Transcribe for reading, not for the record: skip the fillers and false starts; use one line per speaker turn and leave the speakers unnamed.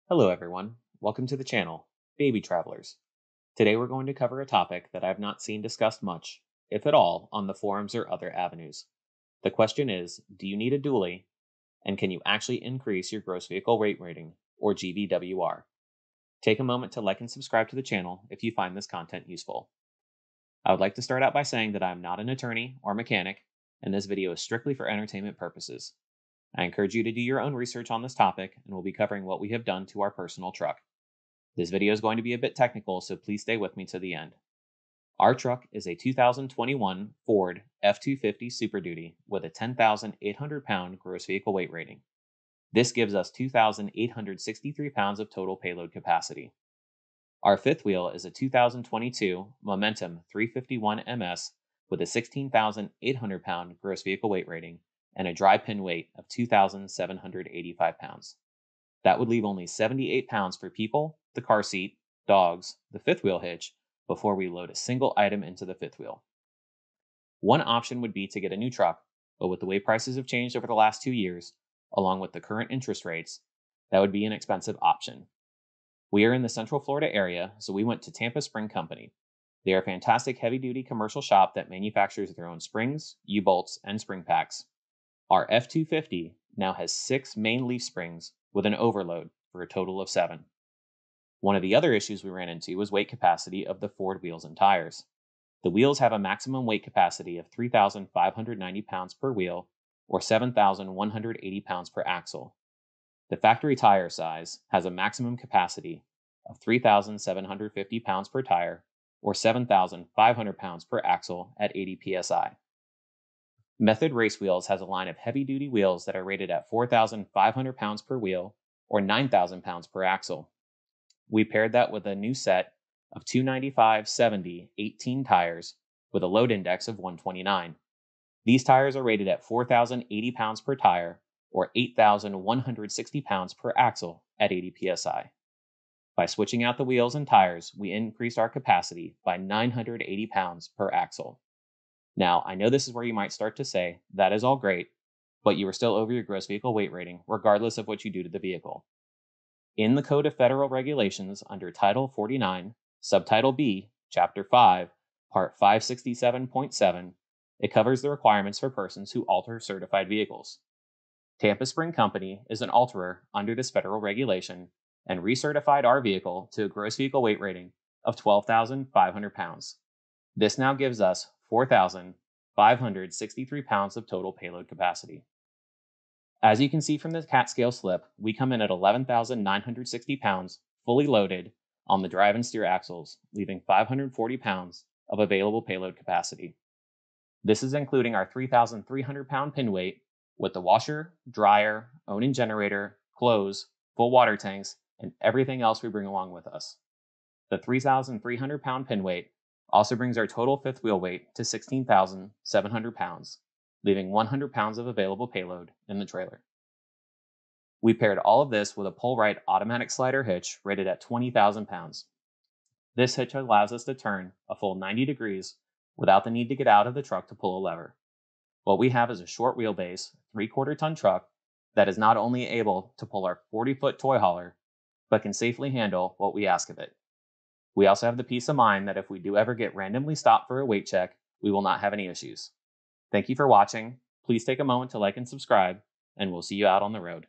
Hello, everyone. Welcome to the channel, Baby Travelers. Today we're going to cover a topic that I've not seen discussed much, if at all, on the forums or other avenues. The question is, do you need a dually, and can you actually increase your gross vehicle weight rating, or GVWR? Take a moment to like and subscribe to the channel if you find this content useful. I would like to start out by saying that I am not an attorney or mechanic, and this video is strictly for entertainment purposes. I encourage you to do your own research on this topic, and we'll be covering what we have done to our personal truck. This video is going to be a bit technical, so please stay with me to the end. Our truck is a 2021 Ford F-250 Super Duty with a 10,800 pound gross vehicle weight rating. This gives us 2,863 pounds of total payload capacity. Our fifth wheel is a 2022 Momentum 351 MS with a 16,800 pound gross vehicle weight rating and a dry pin weight of 2,785 pounds. That would leave only 78 pounds for people, the car seat, dogs, the fifth wheel hitch, before we load a single item into the fifth wheel. One option would be to get a new truck, but with the way prices have changed over the last 2 years, along with the current interest rates, that would be an expensive option. We are in the Central Florida area, so we went to Tampa Spring Company. They are a fantastic heavy-duty commercial shop that manufactures their own springs, U-bolts, and spring packs. Our F-250 now has 6 main leaf springs with an overload for a total of 7. One of the other issues we ran into was weight capacity of the Ford wheels and tires. The wheels have a maximum weight capacity of 3,590 pounds per wheel or 7,180 pounds per axle. The factory tire size has a maximum capacity of 3,750 pounds per tire or 7,500 pounds per axle at 80 psi. Method Race Wheels has a line of heavy-duty wheels that are rated at 4,500 pounds per wheel or 9,000 pounds per axle. We paired that with a new set of 295/70 18 tires with a load index of 129. These tires are rated at 4,080 pounds per tire or 8,160 pounds per axle at 80 psi. By switching out the wheels and tires, we increased our capacity by 980 pounds per axle. Now, I know this is where you might start to say, that is all great, but you are still over your gross vehicle weight rating, regardless of what you do to the vehicle. In the Code of Federal Regulations under Title 49, Subtitle B, Chapter 5, Part 567.7, it covers the requirements for persons who alter certified vehicles. Tampa Spring Company is an alterer under this federal regulation and recertified our vehicle to a gross vehicle weight rating of 12,500 pounds. This now gives us 4,563 pounds of total payload capacity. As you can see from the CAT scale slip, we come in at 11,960 pounds fully loaded on the drive and steer axles, leaving 540 pounds of available payload capacity. This is including our 3,300 pound pin weight with the washer, dryer, owning generator, clothes, full water tanks, and everything else we bring along with us. The 3,300 pound pin weight also brings our total fifth wheel weight to 16,700 pounds, leaving 100 pounds of available payload in the trailer. We paired all of this with a pull-right automatic slider hitch rated at 20,000 pounds. This hitch allows us to turn a full 90 degrees without the need to get out of the truck to pull a lever. What we have is a short wheelbase, 3/4 ton truck that is not only able to pull our 40-foot toy hauler, but can safely handle what we ask of it. We also have the peace of mind that if we do ever get randomly stopped for a weight check, we will not have any issues. Thank you for watching. Please take a moment to like and subscribe, and we'll see you out on the road.